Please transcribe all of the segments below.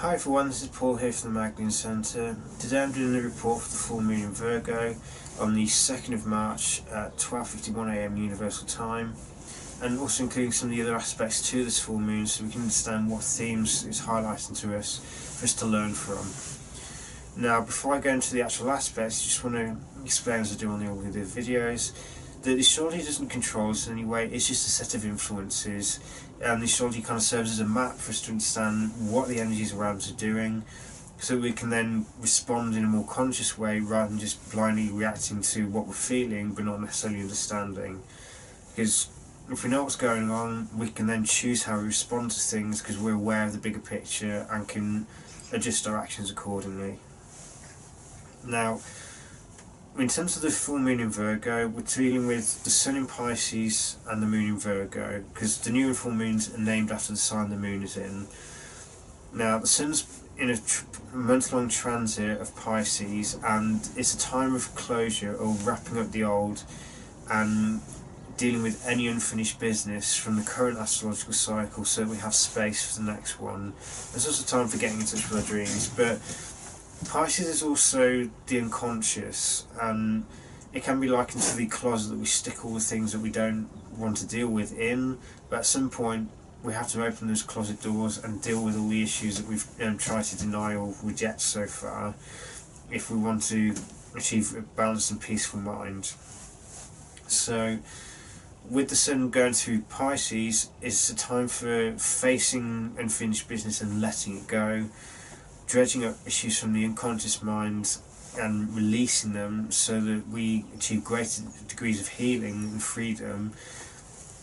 Hi everyone, this is Paul here from the Magdalene Centre. Today I'm doing a report for the full moon in Virgo on the 2nd of March at 12:51 AM Universal Time, and also including some of the other aspects to this full moon so we can understand what themes it's highlighting to us for us to learn from. Now, before I go into the actual aspects, I just want to explain, as I do on all the other videos, that the astrology doesn't control us in any way. It's just a set of influences, and the astrology kind of serves as a map for us to understand what the energies around us are doing, so we can then respond in a more conscious way rather than just blindly reacting to what we're feeling but not necessarily understanding. Because if we know what's going on, we can then choose how we respond to things because we're aware of the bigger picture and can adjust our actions accordingly. Now, in terms of the full moon in Virgo, we're dealing with the sun in Pisces and the moon in Virgo, because the new and full moons are named after the sign the moon is in. Now, the sun's in a month-long transit of Pisces, and it's a time of closure or wrapping up the old and dealing with any unfinished business from the current astrological cycle so that we have space for the next one. There's also time for getting in touch with our dreams, but Pisces is also the unconscious, and it can be likened to the closet that we stick all the things that we don't want to deal with in, but at some point we have to open those closet doors and deal with all the issues that we've tried to deny or reject so far if we want to achieve a balanced and peaceful mind. So with the sun going through Pisces, it's a time for facing unfinished business and letting it go, dredging up issues from the unconscious mind and releasing them so that we achieve greater degrees of healing and freedom,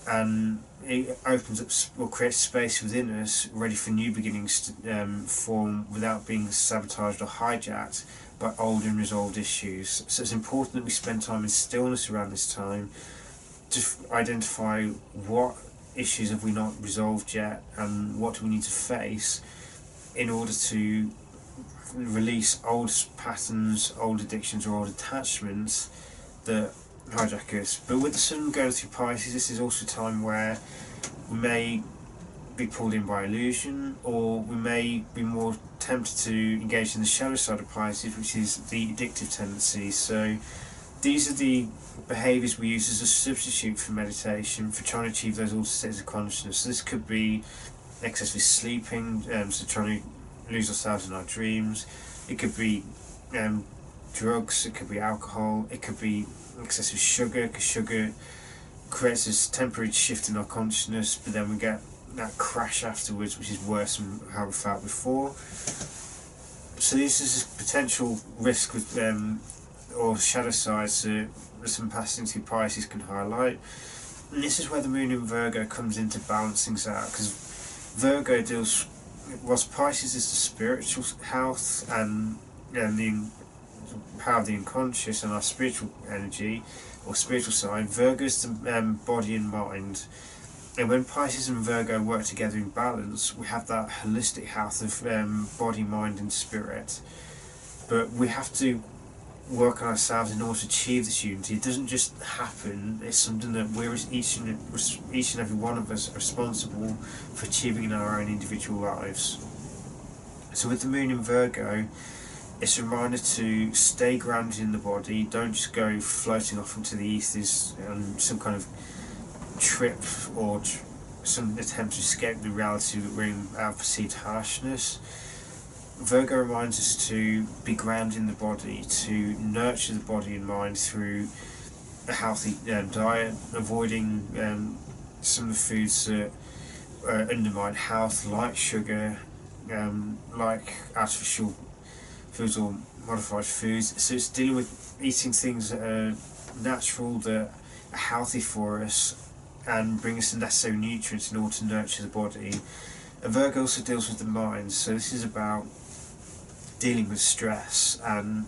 and it opens up or creates space within us ready for new beginnings to form without being sabotaged or hijacked by old and resolved issues. So it's important that we spend time in stillness around this time to identify what issues have we not resolved yet and what do we need to face in order to release old patterns, old addictions or old attachments that hijack us. But with the sun going through Pisces, this is also a time where we may be pulled in by illusion, or we may be more tempted to engage in the shadow side of Pisces, which is the addictive tendency. So these are the behaviours we use as a substitute for meditation, for trying to achieve those altered states of consciousness. So this could be excessive sleeping, so trying to lose ourselves in our dreams. It could be drugs, it could be alcohol, it could be excessive sugar, because sugar creates this temporary shift in our consciousness, but then we get that crash afterwards, which is worse than how we felt before. So this is a potential risk with or shadow sides that some passing through Pisces can highlight. And this is where the moon in Virgo comes in to balance things out, because Virgo deals, whilst Pisces is the spiritual health and the power of the unconscious and our spiritual energy or spiritual side, Virgo is the body and mind. And when Pisces and Virgo work together in balance, we have that holistic health of body, mind and spirit. But we have to work on ourselves in order to achieve this unity. It doesn't just happen, it's something that we're each and every one of us are responsible for achieving in our own individual lives. So with the moon in Virgo, it's a reminder to stay grounded in the body, don't just go floating off into the ethers on some kind of trip or some attempt to escape the reality that we're in, our perceived harshness. Virgo reminds us to be grounded in the body, to nurture the body and mind through a healthy diet, avoiding some of the foods that undermine health, like sugar, like artificial foods or modified foods. So it's dealing with eating things that are natural, that are healthy for us and bring us the necessary nutrients in order to nurture the body. And Virgo also deals with the mind, so this is about dealing with stress and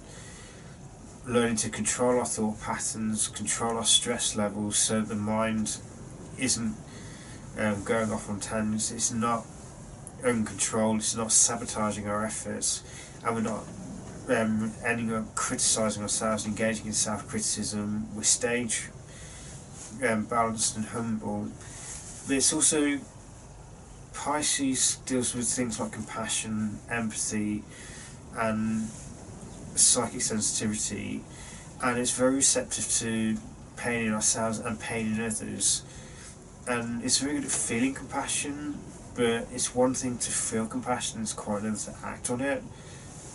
learning to control our thought patterns, control our stress levels so that the mind isn't going off on tangents, it's not uncontrolled, it's not sabotaging our efforts, and we're not ending up criticising ourselves, engaging in self-criticism. We're staying balanced and humble. But it's also Pisces deals with things like compassion, empathy, and psychic sensitivity, and it's very receptive to pain in ourselves and pain in others. And it's very good at feeling compassion, but it's one thing to feel compassion, it's quite another to act on it.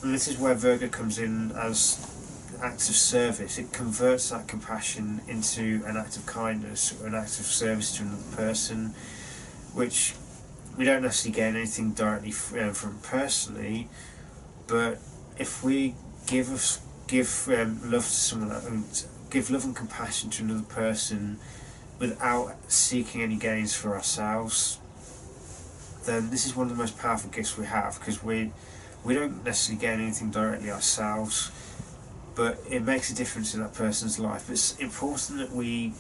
And this is where Virgo comes in as acts of service. It converts that compassion into an act of kindness or an act of service to another person, which we don't necessarily gain anything directly from personally, but if we give love to someone and give love and compassion to another person without seeking any gains for ourselves, then this is one of the most powerful gifts we have, because we don't necessarily gain anything directly ourselves, but it makes a difference in that person's life. But it's important that we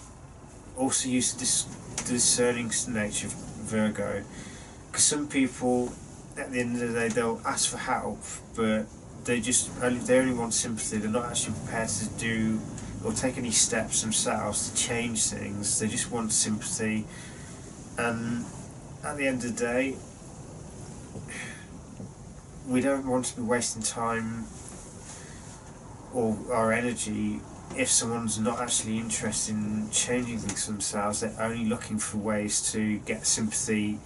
also use the discerning nature of Virgo, because some people at the end of the day they'll ask for help, but they only want sympathy. They're not actually prepared to do or take any steps themselves to change things. They just want sympathy, and at the end of the day we don't want to be wasting time or our energy if someone's not actually interested in changing things for themselves. They're only looking for ways to get sympathy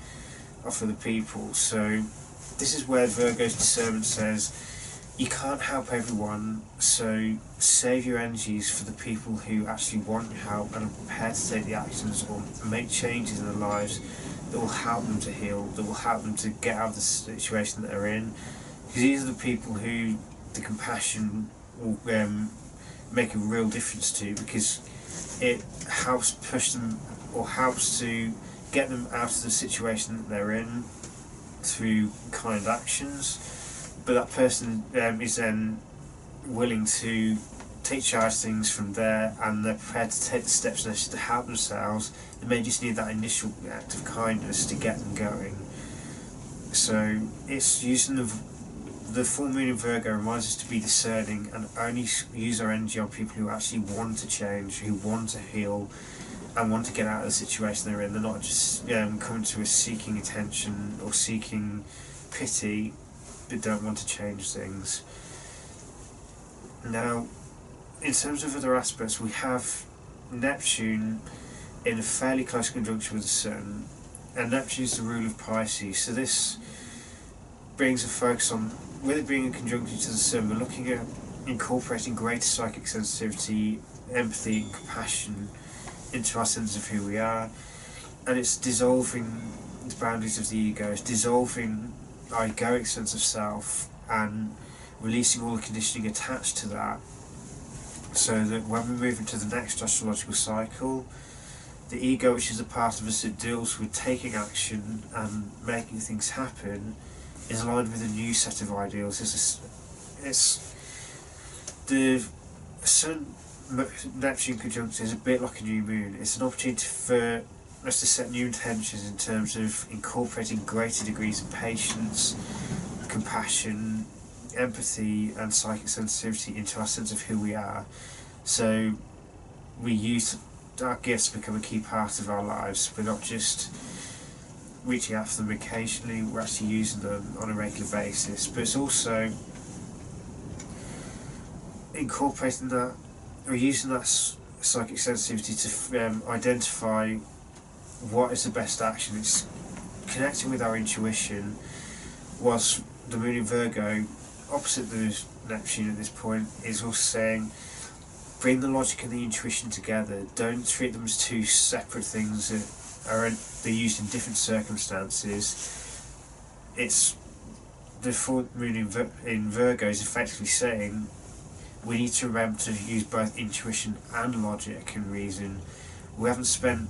off other people. So this is where Virgo's discernment says you can't help everyone, so save your energies for the people who actually want help and are prepared to take the actions or make changes in their lives that will help them to heal, that will help them to get out of the situation that they're in. Because these are the people who the compassion will make a real difference to, because it helps push them or helps to get them out of the situation that they're in through kind actions. But that person is then willing to take charge of things from there, and they're prepared to take the steps necessary to help themselves. They may just need that initial act of kindness to get them going. So it's using the full moon in Virgo reminds us to be discerning and only use our energy on people who actually want to change, who want to heal and want to get out of the situation they're in. They're not just coming to us seeking attention or seeking pity, but don't want to change things. Now, in terms of other aspects, we have Neptune in a fairly close conjunction with the Sun, and Neptune is the ruler of Pisces, so this brings a focus on, with it being in conjunction to the Sun, we're looking at incorporating greater psychic sensitivity, empathy and compassion into our sense of who we are, and it's dissolving the boundaries of the ego, it's dissolving our egoic sense of self and releasing all the conditioning attached to that, so that when we move into the next astrological cycle, the ego, which is a part of us that deals with taking action and making things happen, is aligned with a new set of ideals. It's the Sun Neptune conjunction is a bit like a new moon. It's an opportunity for us to set new intentions in terms of incorporating greater degrees of patience, compassion, empathy and psychic sensitivity into our sense of who we are. So we use our gifts to become a key part of our lives. We're not just reaching out for them occasionally, we're actually using them on a regular basis. But it's also incorporating that, or using that psychic sensitivity to identify what is the best action. It's connecting with our intuition, whilst the moon in Virgo, opposite the Neptune at this point, is also saying bring the logic and the intuition together. Don't treat them as two separate things that they're used in different circumstances. It's the full moon in Virgo is effectively saying we need to remember to use both intuition and logic and reason. We haven't spent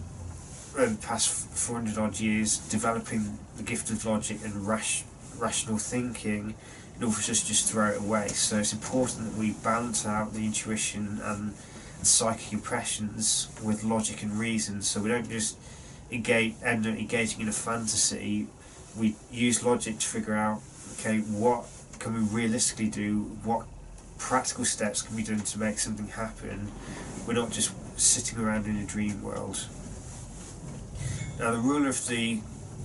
the past 400 odd years developing the gift of logic and rational thinking in order for us to just throw it away. So it's important that we balance out the intuition and psychic impressions with logic and reason, so we don't just end up engaging in a fantasy. We use logic to figure out, okay, what can we realistically do, what practical steps can be done to make something happen. We're not just sitting around in a dream world. Now the ruler of the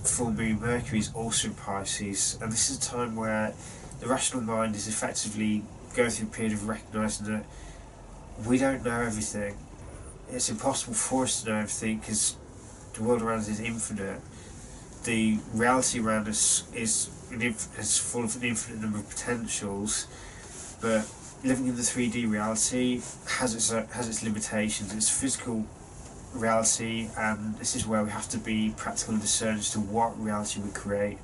full moon Mercury is also in Pisces, and this is a time where the rational mind is effectively going through a period of recognising that we don't know everything. It's impossible for us to know everything because the world around us is infinite. The reality around us is full of an infinite number of potentials, but living in the 3D reality has its limitations. It's physical reality, and this is where we have to be practical and discern as to what reality we create.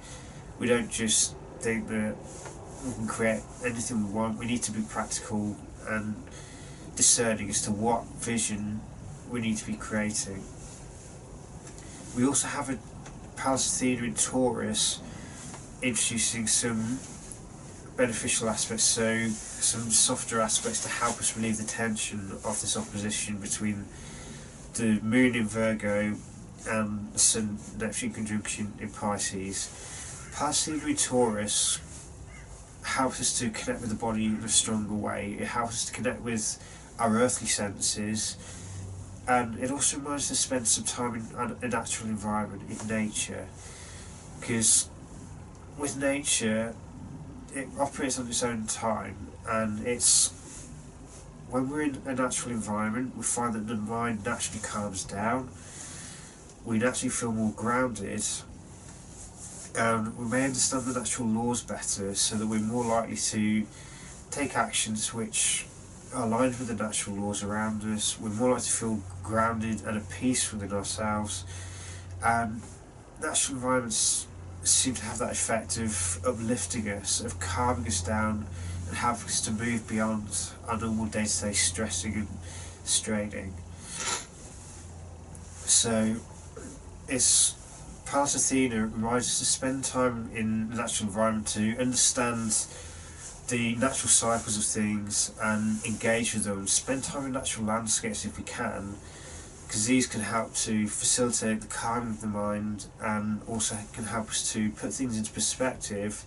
We don't just think that we can create anything we want. We need to be practical and discerning as to what vision we need to be creating. We also have a Pallas Athena in Taurus, introducing some beneficial aspects, so some softer aspects to help us relieve the tension of this opposition between the Moon in Virgo and the Sun-Neptune conjunction in Pisces. Pallas Athena in Taurus helps us to connect with the body in a stronger way. It helps us to connect with our earthly senses, and it also reminds us to spend some time in a natural environment, in nature, because with nature it operates on its own time, and it's when we're in a natural environment we find that the mind naturally calms down, we naturally feel more grounded, and we may understand the natural laws better, so that we're more likely to take actions which are aligned with the natural laws around us. We're more likely to feel grounded and at peace within ourselves, and natural environments seem to have that effect of uplifting us, of calming us down and helping us to move beyond our normal day-to-day stressing and straining. So it's Pallas Athena reminds us to spend time in the natural environment to understand the natural cycles of things and engage with them. Spend time in natural landscapes if we can, because these can help to facilitate the calming of the mind, and also can help us to put things into perspective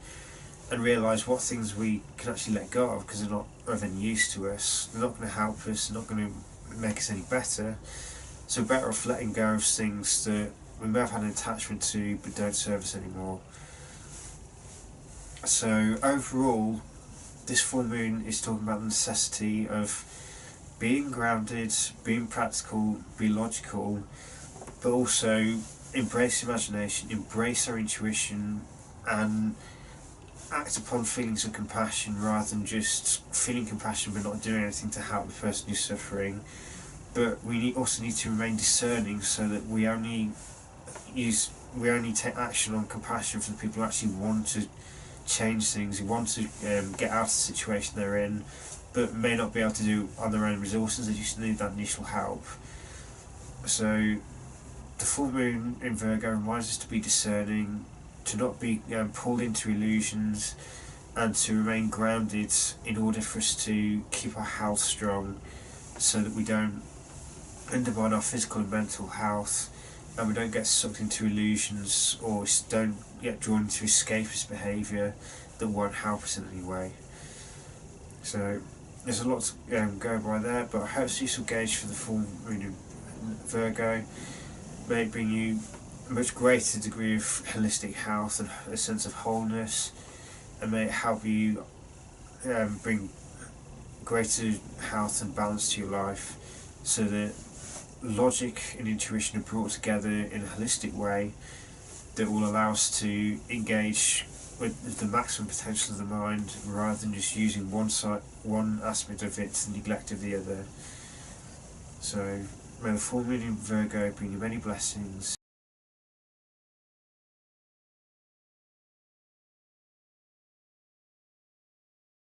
and realise what things we can actually let go of because they're not of any use to us, they're not going to help us, they're not going to make us any better. So we're better off letting go of things that we may have had an attachment to but don't serve us anymore. So overall, this full moon is talking about the necessity of being grounded, being practical, be logical, but also embrace imagination, embrace our intuition, and act upon feelings of compassion rather than just feeling compassion but not doing anything to help the person who's suffering. But we also need to remain discerning so that we only take action on compassion for the people who actually want to change things, who want to get out of the situation they're in, but may not be able to do on their own resources. They just need that initial help. So the full moon in Virgo reminds us to be discerning, to not be pulled into illusions, and to remain grounded in order for us to keep our health strong, so that we don't undermine our physical and mental health, and we don't get sucked into illusions or don't get drawn into escapist behaviour that won't help us in any way. So there's a lot to go by there, but I hope this will gauge for the full moon in Virgo. May it bring you a much greater degree of holistic health and a sense of wholeness, and may it help you bring greater health and balance to your life, so that logic and intuition are brought together in a holistic way that will allow us to engage with the maximum potential of the mind, rather than just using one aspect of it to neglect of the other. So may the full moon in Virgo bring you many blessings.